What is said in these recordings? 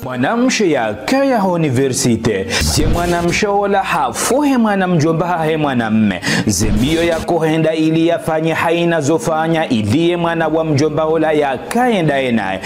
Mwanamshe ya kaya universite ye mwanamshe ola hafuhe mwanamjomba hahe mwanamme zembio ya kohenda ili yafanye haina zofanya iliye mwana wa mjomba ola ya kaenda enaye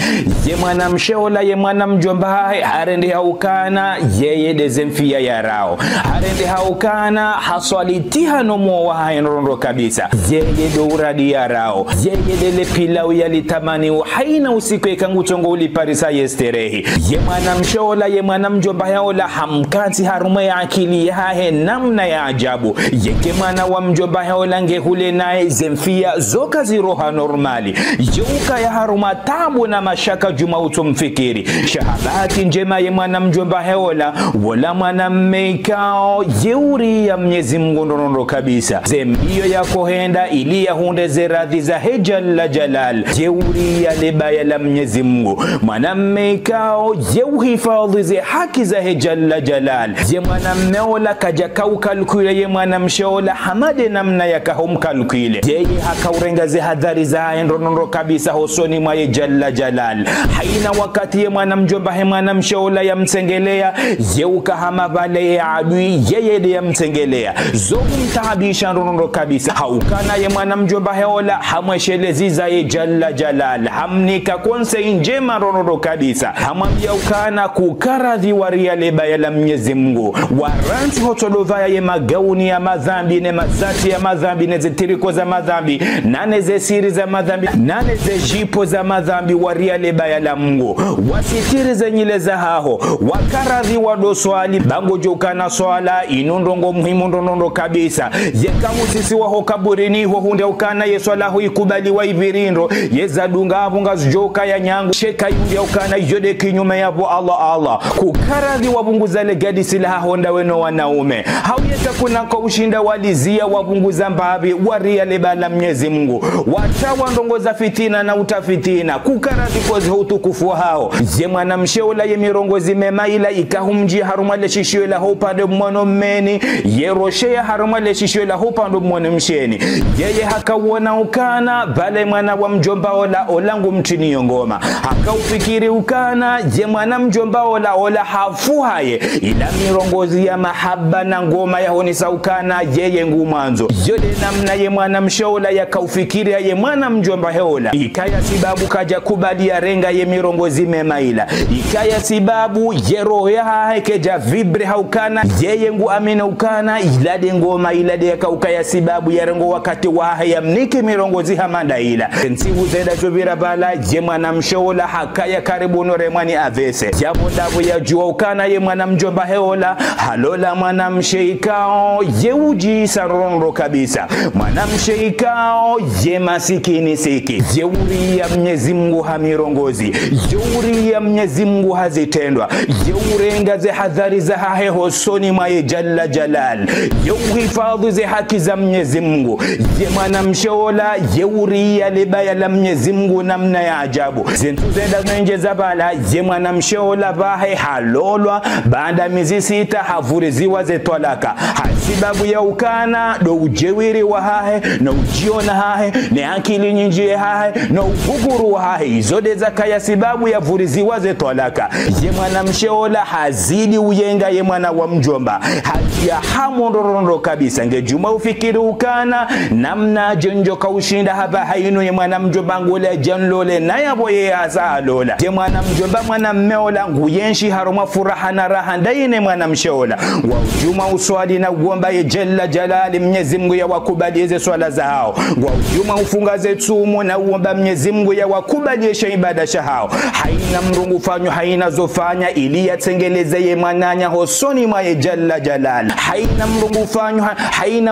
ye mwanamshe ola ye mwanamjomba hahe harende haukana yeye dezemfia ya rao harende haukana haswalitiha nomo wa hae nrondo kabisa yeye douradi ya rao yeye dele pilau yalitamani haina usiku ekangutongo uliparisa yesterehi ye mwanamshola ye mwanamjomba yaola hamkati harume ya akili yahe namna ya ajabu yeke mwana wa mjomba yaola ngehule nae zemfia zoka ziroha normali yeuka ya haruma tabu na mashaka juma utumfikiri shahabati njema ye mwanamjomba yaola wala mwanammekao yeuri ya Mwenyezi Mungu ndonondo kabisa zembio ya kohenda ili ya hunde zeradhi za hejalla jalal yeuri ya lebaya la Mwenyezi Mungu mwanammekao yeuhifadhi ze haki za hejalla jalal ye mwanammeola kajakau kalkule ye mwanamsheola hamade namna ya kahum kalkule yeye hakaurenga ze hadhari za haendonondo kabisa hosoni mwa ye jalla jalal haina wakati ye mwanamjomba he mwanamsheola ya mtengelea yeuka hama vale ya adui yeye de ya mtengelea zogu mtahabisha ndonondo kabisa haukana ye mwanamjomba heola hamweshelezi za ye jalla jalal hamnika konse injema ndonondo kabisa hamambia ukana kukaradhi waria leba ya la Mwenyezi Mungu waranti hotodovaya ye magauni ya madhambi ne mazati ya madhambi ne zetiriko za madhambi nane ze siri za madhambi nane ze jipo za madhambi waria leba ya la Mungu wasitiri ze nyile za haho wakaradhi wado swali bango jokana swala inundongo muhimu ndonondo kabisa yekamu sisi waho kaburini ho hunde ukana ye swala hu ikubaliwa ivirindo yeza dunga avunga joka ya nyangu sheka yundi ukana yode kinyume yapo Allah kukaradhi wabunguza legadi silaha honda weno wanaume hauyeta kuna kwa ushinda walizia wabunguza mbabi waria leba la Mwenyezi Mungu watawa ndongoza fitina na utafitina kukaradhi kozi utukufu hao ye mwanamsheola ye mirongozi mema ila ikahumji harumale shishio la hopande mwono mmeni ye roshe ya harumale shishio la hopande mwono msheni yeye hakauona ukana vale mwana wa mjomba olangu mchini yongoma hakaufikiri ukana ye mwanamjomba ola hafuhaye ila mirongozi ya mahaba na ngoma ya honisa ukana yeye ngumanzo yode namna ye mwanamshola ya kaufikiri ye mwanamjomba heola ikaya sibabu kaja kubali ya renga ye mirongozi mema ila ikaya sibabu ye roho ya hakeja vibre haukana yeye ngu amina ukana ilade ngoma ilade ya kaukaya sibabu ya rengo wakati waha ya mnike mirongozi hamanda ila nsivu zeda jovira bala ye mwanamshola hakaya karibu noremani avese jabo ndavu ya jua ukana ye mwanamjomba heola halola mwanamsheikao ye uji sarondo kabisa mwanamsheikao ye masikini siki yeuri ya Mwenyezi Mungu hamirongozi yeuri ya Mwenyezi Mungu hazitendwa yeurenga ze hadhari za hahe hosoni mwa ye jalla jalal yeuhifadhi ze haki za Mwenyezi Mungu ye mwanamsheola yeuri ya lebaya la Mwenyezi Mungu namna ya ajabu zintu zenda nje za bala ye mwanamsheola bahe halolwa baada miezi sita havuriziwa ze twalaka hasibabu ya ukana do ujewiri wa hahe na ujiona hahe ne akili nyinji hahe na uguguru wa hahe zode zakaya sibabu ya vuriziwa ze twalaka ye mwanamsheola hazidi uyenga ye mwana wa mjomba hatia hamondorondo kabisa ngejuma ufikiri ukana namna jenjo kaushinda haba haino ye mwana mjomba ngole janlole na yabo ye azalola ye mwana mjomba mwana mmeola nguyenshi haroma furaha na raha ndaine mwana msheola wa ujuma uswali na uomba ye jalla jalali Mwenyezi Mungu ya wakubalize swala zao wa ujuma ufunga zetumu na uomba Mwenyezi Mungu ya wakubalisha ibada shao haina mrungu fanyo haina zofanya ili yatengeleze ye mwananya hosoni mwa ye jalla jalali haina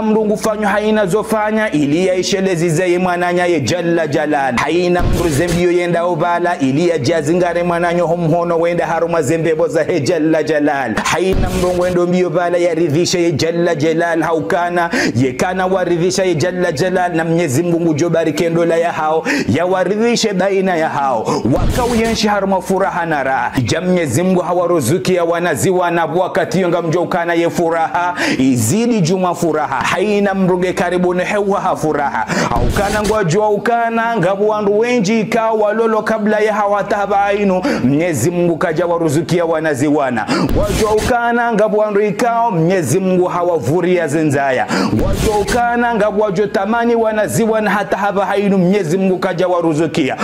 mrungu fanyo haina zofanya ili yaisheleze ye mwananya ye jalla jalali haina mruzembio yenda obala ili yajazingare mwananyo homhono wenda haruma zembebo za he jalla jalal haina mrongo endo mbio bala ya ridhisha ye jalla jalla jalal haukana yekana waridhisha ye jalla jalal na Mwenyezi Mungu jobarike ndola ya hao ya waridhishe baina ya hao wakauyenshi harma furaha na raha ja Mwenyezi Mungu hawaruzuki ya wanaziwa na wakati yonga mjokana ye furaha izidi juma furaha haina mruge karibu na hewa furaha haukana ngwajua ukana ngabu wandu wenji ikawa walolo kabla ya hawatabainu Mwenyezi Mungu kaja waruzukia wanaziwana wajua ukana ngabu wandu ikawa Mwenyezi Mungu hawavuria zenzaya wajua ukana ngabu wajua tamani wanaziwana hata habainu Mwenyezi Mungu kaja waruzukia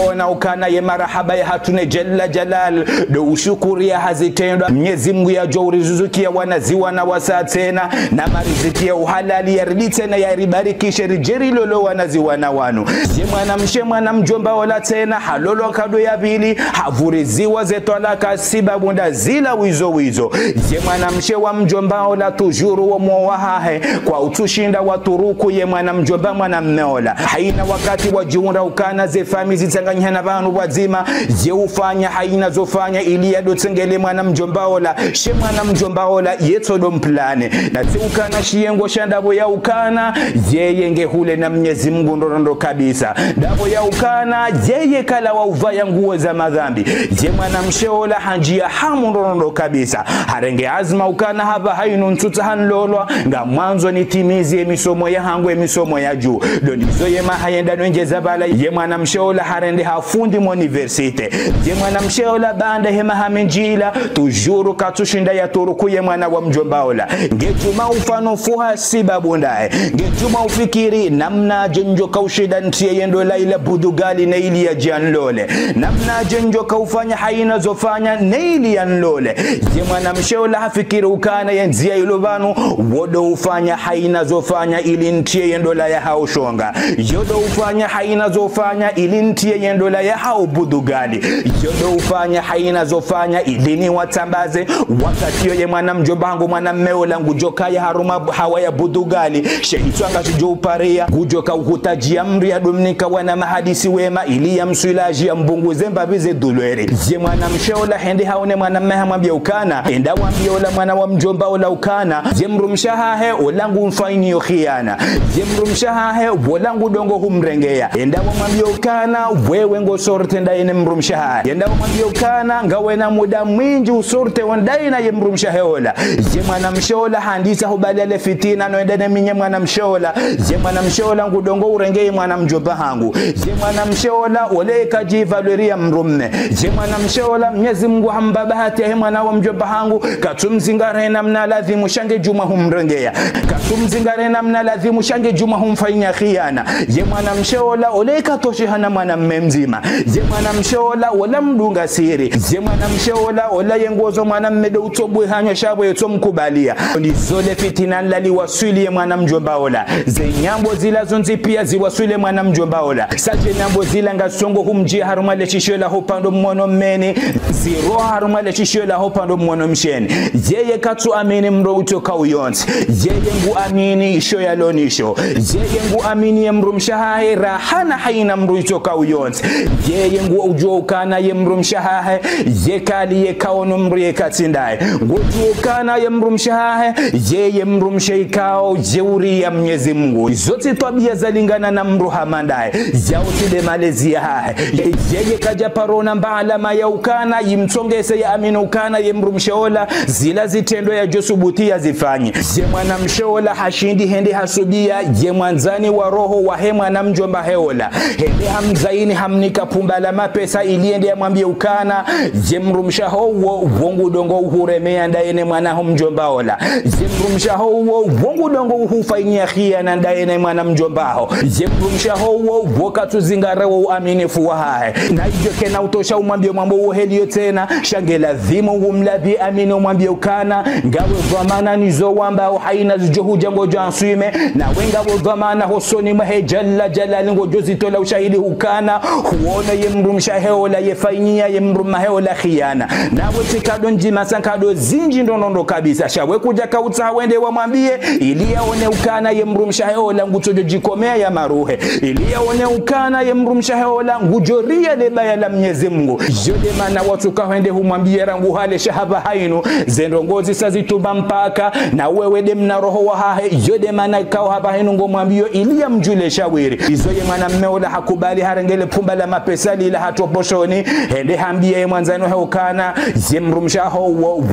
wana ukana ye marahaba ya hatune jalla jalal do ushukuria hazitendwa Mwenyezi Mungu ya jawrizukia wanaziwana wasatena na marizikia uhalali ya riditena ya ribarikishe rijeri lolo wanaziwana wanu ye mwanamshe mwanamjomba wala tena halolo kado ya bili havuriziwa zetwala kasiba bunda zila wizo ye mwanamshe wa mjomba wala tujuru wa mwawahahe kwa utushinda waturuku ye mwanamjomba mwanammeola haina wakati wajiunda ukana zefami zitanganyana banu wazima ye ufanya haina zofanya ili ya dotengele mwanamjomba wala she mwanamjomba wala yetodo mplane na zi ukana shiengo shandabo ya ukana yeye ngehule na Mwenyezi Mungu ndorondo kabisa dabo ya ukana yeye kala wa uvaya nguo za madhambi ye mwanamsheola hanjia hamu ndorondo kabisa harenge azma ukana haba hainu ntuta hanlolwa nga mwanzo nitimizi emisomo ya hangu emisomo ya juu doni zoye mahayenda nwenjeza bala ye mwanamsheola harende hafundi moniversite ye mwanamsheola banda hema hamenjila tujuru katushinda ya turuku ye mwana wa mjombaola ngejuma ufano fuha sibabu ndae ngejuma ufikiri namna jenjo kaushida ntiye yendo la ila budugali na ili ya jianlole namna jenjo kaufanya haina zofanya na ili ya nlole ye mwanamsheola hafikiri ukana yenzia ilobanu wodo ufanya haina zofanya ili ntiye yendo la ya hao shonga yodo ufanya haina zofanya ili ntiye yendo la ya hao budugali yodo ufanya haina zofanya ili ni watambaze wakati yo ye mwanamjombangu mwanammeola ngujoka ya haruma hawa ya budugali shehitwanga chujo uparia ngujoka uhutaji ya mri ya dominika wana mahadisi wema ili ya msuilaji ya mbungu zemba bize dulwere ye mwanamsheola hende haone mwanammeha mwambia ukana enda wambia ola mwana wa mjomba ola ukana ye mrumshahahe olangu mfaini yo khiana ye mrumshahahe olangu dongo humrengea enda wambia ukana wewe ngo sorte ndaine mrumshahahe enda wambia ukana ngawe na muda mwingi usorte wandaina ye mrumshahe ola ye mwanamsheola handisa hubalele fitina noendene minye mwanamsheola ye mwanamsheola ngudongo urengeye mwanamjomba hangu ye mwanamsheola ole kajivaluria mrumme ye mwanamsheola Mwenyezi Mungu hambabahati ya mwana wa mjomba hangu katumzingare namna ladhimu shange juma humrengea katumzingare namna ladhimu shange juma humfanya khiana ye mwanamsheola ole katoshihana mwanamme mzima ye mwanamsheola wala mdunga siri ye mwanamsheola ola yengozo mwanamme do utobwe hanyo shabwe yoto mkubalia ni zole fitina lali wasuli ye mwanamjomba ola ze nyambo zila zonzi pia ziwasuli mwanamjomba ola saje nyambo zila ngasongo humji haruma le chishola hopando mwono mmeni ziro haruma le chishola hopando mwono msheni yeye katu amini mro utoka uyonzi yeye ngu amini isho ya lonisho yeye ngu amini ye mro mshahahe rahana haina mro utoka uyonzi yeye ngu ujua ukana ye mro mshahahe ye kali ye kaonu mro ye katindaye ngu ujua ukana ye mro mshahahe yeye mro mshaikao jeuri ya Mwenyezi Mungu zote tabia zalingana na mro hamandaye yautide malezi ya hahe yeye kaja parona mbaalama ya ukana yimtongese ya aminu ukana ye mro mshaola zila zitendo ya josubuti ya zifanyi ye mwanamsheola hashindi hende hasubia ye mwanzani wa roho wa hema na mjomba heola hende hamzaini hamnika pumbala mapesa iliende ya mwambie ukana ye mrumshahowo wongu dongo uhuremea ndaene mwana mjomba ola ye mrumshahowo wongu dongo uhufainia khiana ndaene mwana mjombaho ye mrumshahowo wakatu zingarewo uaminifu wa hae na hivyo kena utosha umwambie mambo uhelio tena shangela dhimo umlabi amini umwambie ukana ngawe dhamana nizo wamba haina zijohu jango janswime na wenga dhamana hosoni mahe jalla jalali ngojo zitola ushahidi ukana huona ye mrumshaheola ye fainia ye mrumaheola khiana na wote kado njima sankado zinji ndonondo kabisa shawe kuja kauta wende wamwambie ili yaone ukana ye mrumshaheola ngutojo jikomea ya maruhe ili yaone ukana ye mrumshaheola ngujoria lebaya la Mwenyezi Mungu yode mana watu kahende humwambie rangu hale shahaba hainu zendongozi sazitumba mpaka tolaka na wewe dem na roho wa hahe yode mana kao hapa henu ngomwambio ilia mjule shawiri izoye mwanamme ola hakubali harengele pumba la mapesali ila hatoposhoni hende hambia mwanzano heukana zimrumshaho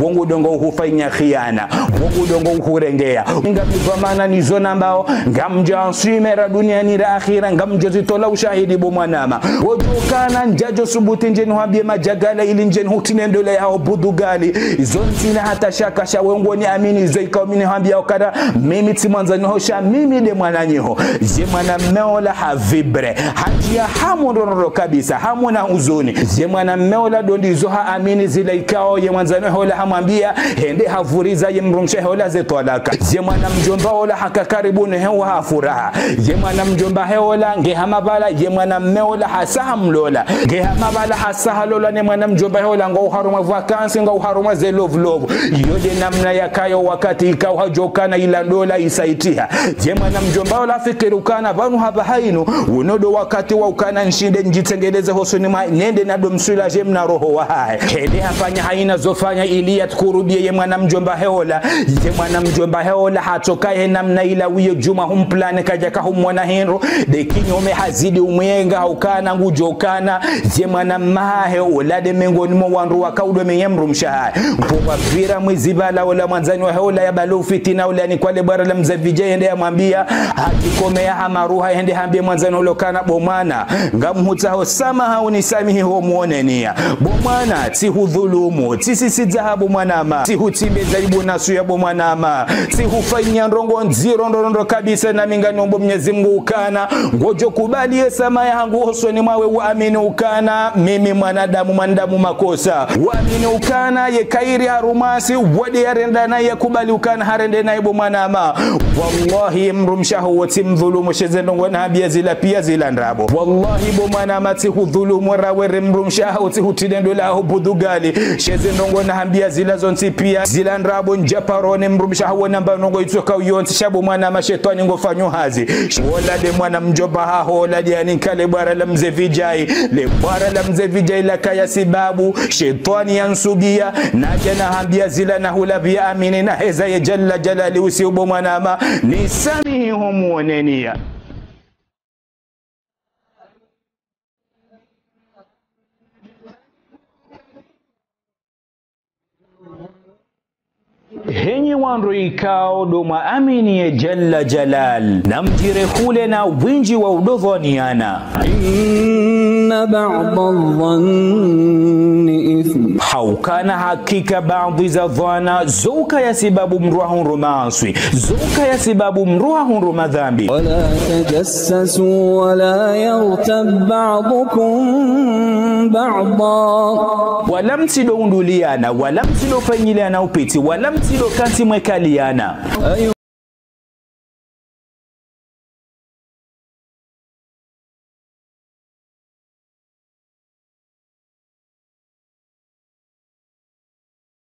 wongu dongo hufanya khiana wongu dongo hurengea ngamivamana nizo nambao ngamja answimera duniani la akhira ngamjo zitola ushahidi bo mwanama wojukana njajo subuti njeni hambia majagala ili njeni hutinendole hao budugali izontina hata shaka shawengoni amini zoika umini hambia okada mimi timanzano hosha mimi de mwananyiho je mwanamme ola havibre hajia hamu ndonoro kabisa hamu na huzuni je mwanamme ola dondi zoha amini zile ikao ye mwanzano hola hamwambia hende havuriza ye mrumshe hola zetolaka je mwana mjomba ola hakakaribuni hewa hafuraha je mwana mjomba heola ngehamabala ye mwanamme ola hasaha mlola ngehamabala hasaha lola ne mwana mjomba heola ngo haruma vakansi ngo haruma ze love yode namna yakayo wakati ikao hajokana ila dola isaitiha je mwana mjomba ola fikirukana banu haba hainu unodo wakati wa ukana nshinde njitengeleze hosuni nende na domsula je mna roho wa hae hende hafanya haina zofanya ili atkurudie ye mwana mjomba heola ye mwana mjomba heola hatokaye namna ila wiyo juma humplane kajaka humwana hendo de kinyome hazidi umwenga haukana ngujokana ye mwana mahe olade mengoni mo wanru wakaudo menyemru mshahae mpoba vira mwizibala ola mwanzani wa heola ya balu fitina ola ni kwale bara la mzavija hende ya mwambia hakikomea hamaruha hende hambia mwanzani olokana bomana ngamhuta hosama haunisamihi homuonenia bomana ti hudhulumu ti sisi dhahabu mwanama ti hutimbe zaibu nasu ya bomwanama ti hufanya ndongo nziro ndorondo kabisa na mingani ombo Mwenyezi Mungu ukana ngojo kubali yesama yangu hosoni mwawe uamini ukana mimi mwanadamu mwanadamu makosa uamini ukana ye kairi harumasi wadi yarenda na ye kubali ukana harende na ibo mwanama wallahi mrumshahu wati mdhulumu shezendongo na habia zila pia zila ndrabo wallahi bo mwanama ti hudhulumu rawere mrumshahu ti hutidendo la budugali shezendongo na hambia zila zonti pia zila ndrabo njaparone mrumshahu namba nongo itoka uyonti shabu mwanama shetani ngofanyo hazi wala de mwana mjomba haho la diani kale bara la mze vijai le bara la mze vijai la kaya sibabu shetani yansubia na jana hambia zila na hulabia amini na heza ye jalla jalali usiubo mwanama nisamihi humuonenia henye wanru ikao doma amini ye jalla jalal na mjire hule na winji wa udodhoniana inna ba'da dhanni ithm haukana hakika baadhi za dhana zouka ya sababu mruahun rumaswi zouka ya sababu mruahun rumadhambi wala tajassasu wala yaghtab ba'dukum ba'da wala mtido unduliana wala mtido fanyiliana upiti wala mtido kanti mwekaliana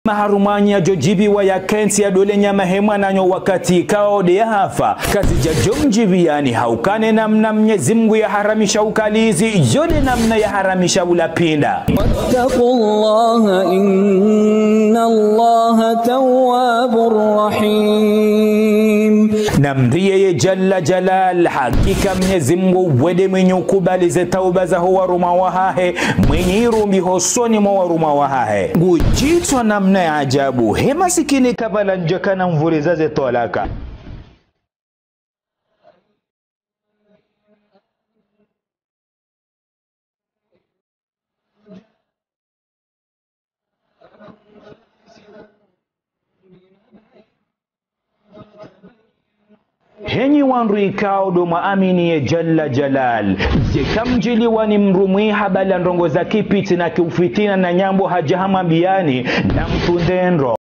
maharumanya jojibi wa ya kenti ya dole nyama hema nanyo wakati kao de ya hafa kazi jajo mjibiani haukane namna Mwenyezi Mungu ya haramisha ukalizi yode namna ya haramisha ulapinda wattaqullaha inna Allaha tawwabur rahim namriye ye jalla jalal hakika Mwenyezi Mungu wede mwenye ukubalize tauba za huwaruma wahahe mwenye irumbi hosoni mwaruma wahahe ngujitwa namna ya ajabu hema sikini kabala njakana mvulizaze tolaka henyi wanru ikao doma amini ye jalla jalal jekamjili wani mrumwi habala ndongo za kipiti na kiufitina na nyambo hajahama biani na mtundendro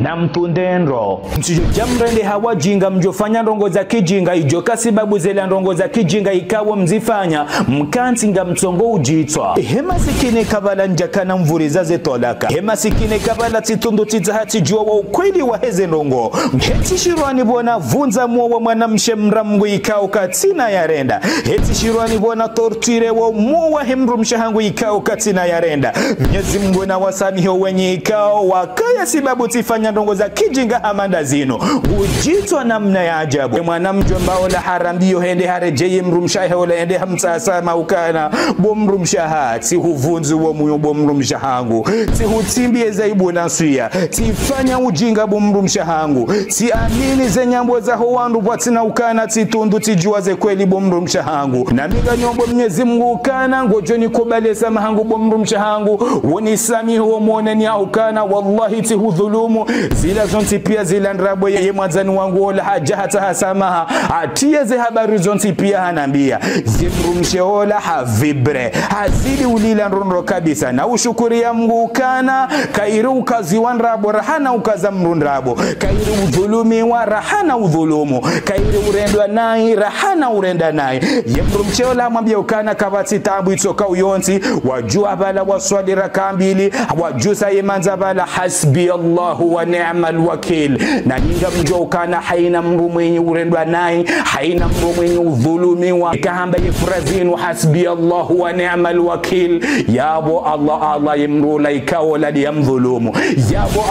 na mtundendro msijo jamrende hawajinga mjofanya ndongo za kijinga ijo kasibabu zela ndongo za kijinga ikawa mzifanya mkansinga mtsongo ujitwa hema sikine kabala njakana mvuriza zetolaka hema sikine kabala titundu tizahati juwa wa ukweli wa heze ndongo heti shirwani bona vunza muwa mwanamshe mramgu ikao katina yarenda heti shirwani bona tortire wa muwa hemru mshahangu ikao katina yarenda Mwenyezi Mungu na wasamiho wenye ikao wakaya sibabu tifanya ndongo za kijinga hamanda zino ujitwa namna ya ajabu mwanamjomba ola harambio hende harejeye mrumshahe ola hende hamsasa maukana bomrumshaha ti huvunzu wa muyo bomrumshahangu ti hutimbie zaibu nasuya ti fanya ujinga bomrumshahangu ti amini zenyambo za howandu watina ukana ti tundu ti juwaze kweli bomrumshahangu na miga nyombo Mwenyezi Mungu ukana ngojoni kubalesa mahangu bomrumshahangu unisami huo mwoneni ya ukana wallahi ti hudhulumu zila zonti pia zila ndrabo ye mwazani wangu ola haja hata hasamaha atia ze habari zonti pia hanambia zimrumshe ola havibre hazidi ulila nrondo kabisa na ushukuri ya Mungu ukana kairu ukazi wandrabo rahana ukaza mrundrabo kairu udhulumi wa rahana udhulumu kairu urendwa nai rahana urenda nai yemrumshe ola mwambia ukana kabati tabu itoka uyonti wajua bala waswali rakambili wajusa yemanza bala hasbi Allahu wa ni'mal wakil na nyinga mjo ukana haina mru mwenye urendwa nai haina mru mwenye udhulumiwa kahamba yefrazinu hasbi Allahu wa ni'mal wakil yabo Allah yemru laikao ladi yamdhulumu yabo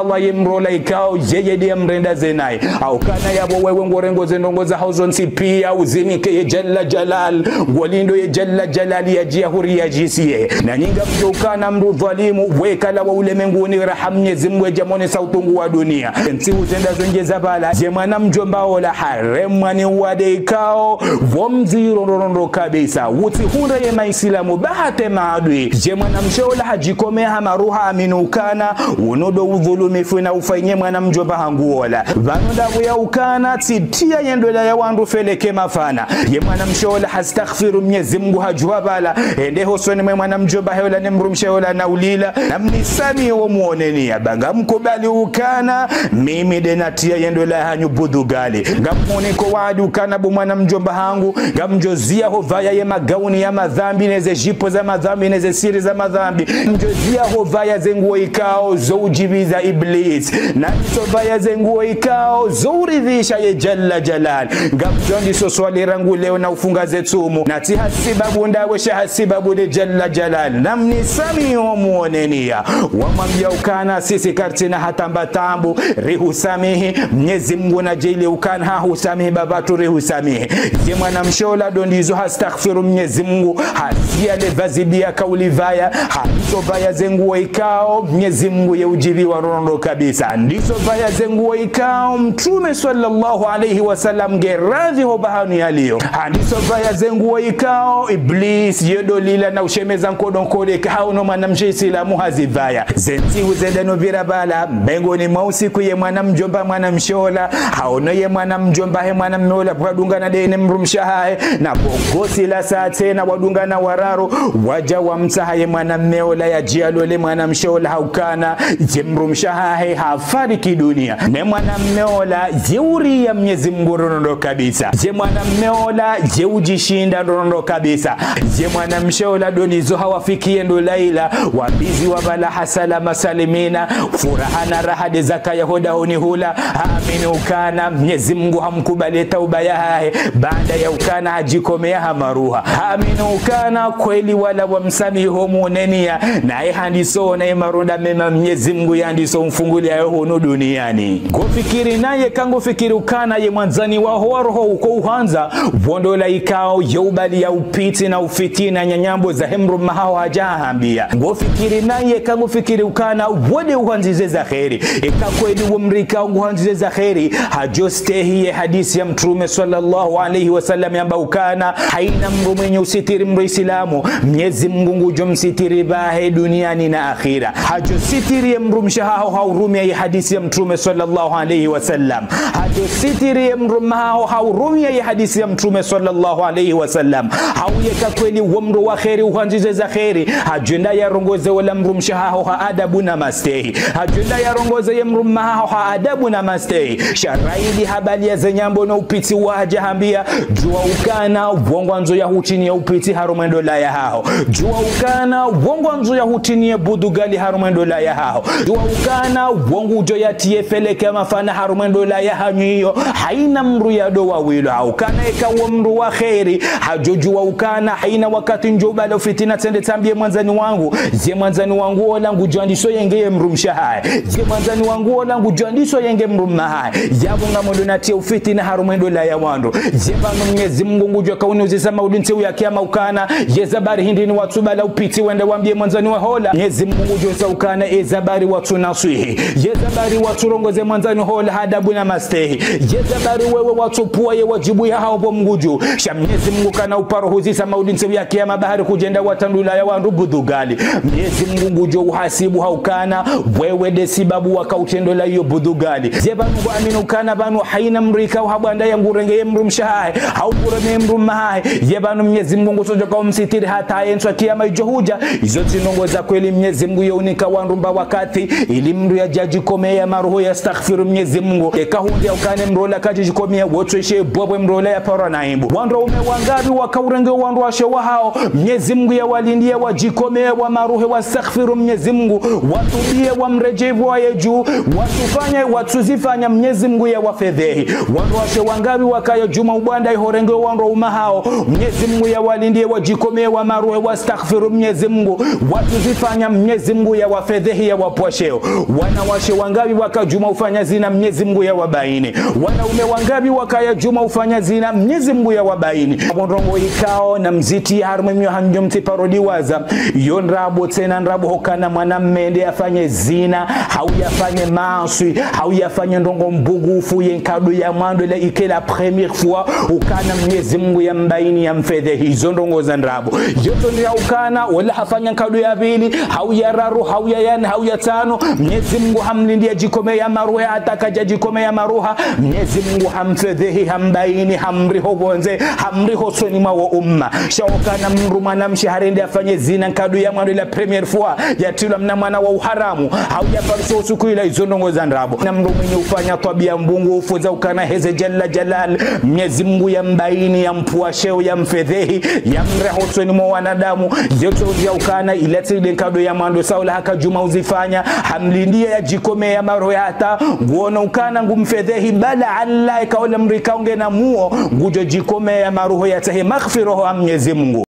Allah yemru laikao yeye di yamrenda zenai au kana yabo wewe ngorengo zenongo za hauzonsi pia uzimike ye jalla jalal walindo ye jalla jalali ya jihuri ya jisiye na nyinga mjo ukana mru dhalimu wekala wa ulemenguni rahamnye zimwe jamone sautungu wa dunia nti uzenda zonjeza bala jemana mjomba ola haremani wadeikao vomziro rondo kabisa uti hunda ye maisilamu bahate maadui jemana mshola hajikome hamaruha aminukana unodo udhulumifu na ufanye mwana mjomba hanguola vanoda ya ukana titia yendola ya wandu feleke mafana jemana mshola hastaghfiru Mwenyezi Mungu hajua bala ende hosoni mwana mjomba heola nemrumshola na ulila na mnisami wa muonenia banga mkubali ukana mimi denatia yendola hanyubudu gali ngamone ko wadi ukana bu mwana mjomba hangu ngamjozia hovaya ye magauni ya madhambi neze jipo za madhambi neze siri za madhambi mjozia hovaya zenguo ikao zoujibiza iblis na tovaya zenguo ikao zouridhisha ye jalla jalal ngamjondi so swali rangu leo na ufunga zetumu na ti hasibabu ndawe hasibabu de jalla jalal namni sami muonenia wamwambia ukana sisi kartina hatamba tambu rihusamihi Mwenyezi Mungu na jeli ukana husamihi babatu rihusamihi je mwana mshola dondizo hastaghfiru Mwenyezi Mungu hasia le vazibia kauli vaya halizo vaya zenguo ikao Mwenyezi Mungu ye ujivi wa rondo kabisa ndizo vaya zenguo ikao mtume sallallahu alayhi wasallam geradhi ho bahani yalio ndizo vaya zenguo ikao iblis yedolila na ushemeza nkodo nkode kao no mwana mshisilamu hazivaya zenti uzenda no virabala mbengoni mausiku ye mwana mjomba mwana mshola haono ye mwana mjomba he mwana mmola wadunga na dene mrumshahae na bogosi la saa tena wadunga na wararo waja wa mtaha ye mwana mmeola ya jialole mwana mshola haukana je mrumshahae hafariki dunia ne mwana mmeola jeuri ya Mwenyezi Mungu rondo kabisa je mwana mmeola je ujishinda rondo kabisa je mwana mshola donizo hawafikie ndo laila wabizi wa bala hasala masalimina furahana rahade zaka yahoda honi hula amini ukana Mwenyezi Mungu hamkubali tauba yahe baada ya ukana hajikomea hamaruha amini ukana kweli wala wamsamiho muonenia na ihandiso na imarunda mema Mwenyezi Mungu yandiso mfunguli ya hono duniani gofikiri naye kango fikiri ukana ye mwanzani wa roho uko uhanza vondola ikao yeubali ya upiti na ufitina nyanyambo za hemru mahao hajahambia gofikiri naye kango fikiri ukana wode uhanzize za kheri ikakweli umrika uhanzize za kheri hajostehi ye hadisi ya mtume sallallahu alayhi wasallam yamba ukana haina mru mwenye usitiri mru islamu Mwenyezi Mungu ngujo msitiri bahe duniani na akhira hajositiri ye mru mshahao haurumia ye hadisi ya mtume sallallahu alayhi wasallam hajositiri ye mru mahao haurumia ye hadisi ya mtume sallallahu alayhi wasallam hauyeka kweli umru wa kheri uhanzize za kheri hajenda ya rongoze wala mru mshahao ha adabu na mastehi hajenda ya harongoze ye mrumma ha adabu na mastei sharaidi habali ya zenyambo na upiti waja hambia jua ukana wongwanzo ya hutini ya upiti harumendo la ya hao jua ukana wongwanzo ya hutini ya budugali harumendo la ya hao jua ukana wongu ujo ya tiyefeleke mafana harumendo la ya hanyiyo haina mru ya doa wilo haukana eka wa mru wa kheri hajojua ukana haina wakati njoba lo fitina tende tambie mwanzani wangu zie mwanzani wangu ola ngujandiso yenge mru mshahai zie mwanzani wangu ola ngujandiso yenge mru mahai yabunga mondo natia ufitina harumendo la ya wando zie banu mnyezi Mungu ngujwa kauni uzisama ulinti uya kiama ukana yezabari hindi ni watu bala upiti wende wambie mwanzani wa hola mnyezi Mungu ngujwa ukana yezabari watu nasuhi yezabari watu rongoze mwanzani hola hadabu na mastehi yezabari wewe watu puwa ye wajibu ya haobo mguju shamnyezi Mungu kana uparo huzisama ulinti uya kiama bahari kujenda watandula ya wandu budugali mnyezi Mungu ngujwa uhasibu haukana wewe desibabu waka utendola iyo budugali zebanu aminu kana banu haina mrika uhabanda ya ngurenge ye mrumshahai haugurane mrumahai yebanu mnyezi Mungu ngusojo kwa msitiri hata yenswa kiama ijohuja izo zinongo za kweli mnyezi Mungu yaunika wanrumba wakati ili mru ya jaji komea maruhu ya staghfiru mnyezi Mungu eka hundi ya ukane mrola kaji komea wotweshe bwabwe mrola ya paranaimbu wanro ume wangabi wakaurenge wanro wa shewa hao mnyezi Mungu ya walindia wajikomea wa maruhu wa staghfiru mnyezi Mungu watubie wa mrejevu wa yeju watufanya watuzifanya mnyezi Mungu ya wafedhehi wanro wa shewa ngabi wakaya juma ubanda ihorenge wanro umahao mnyezi Mungu ya walindie wajikomee wa maruhe wa staghfiru mnyezi Mungu watuzifanya mnyezi Mungu ya wafedhehi ya wapwasheo wanawashe wangabi wakajuma ufanya zina mnyezi Mungu ya wabaini wanaume wangabi wakaya juma ufanya zina mnyezi Mungu ya wabaini wonrongo ikao na mziti harumemyo hanjomti parodi waza yonrabo tena nrabo hokana mwanammende afanye zina hauyafanye maaswi hauyafanye ndongo mbugufu yenkadu ya mwando la ikela première fois ukana mnyezi Mungu ya mbaini ya mfedhehi hizo ndongo za nrabo yoto ni ya ukana wala hafanya nkadu ya pili hauya raru hauya yani hauya tano mnyezi Mungu hamlindia jikome ya maruha atakaja jikome ya maruha mnyezi Mungu hamfedhehi hambaini hamriho bonze hamriho soni mawa umma shaokana mruma na mshaharende afanye zina nkadu ya mwando la première fois ya tula mna mwana wa uharamu hauya parso suku ila hizo ndongo za nrabo na mrumini ufanya tabia mbungu ufuza ukana heze jalla jalal mnyezi Mungu ya mbaini ya mpuasheo ya mfedhehi ya mreho soni mwa wanadamu yoto ya ukana ilete ile nkado ya mwando saula haka juma uzifanya hamlindia ya jikome ya maroho ya hata nguona ukana ngumfedhehi bala Allah ikaola mrika unge na muo ngujo jikome ya maroho ya tahe maghfiroho wa mnyezi Mungu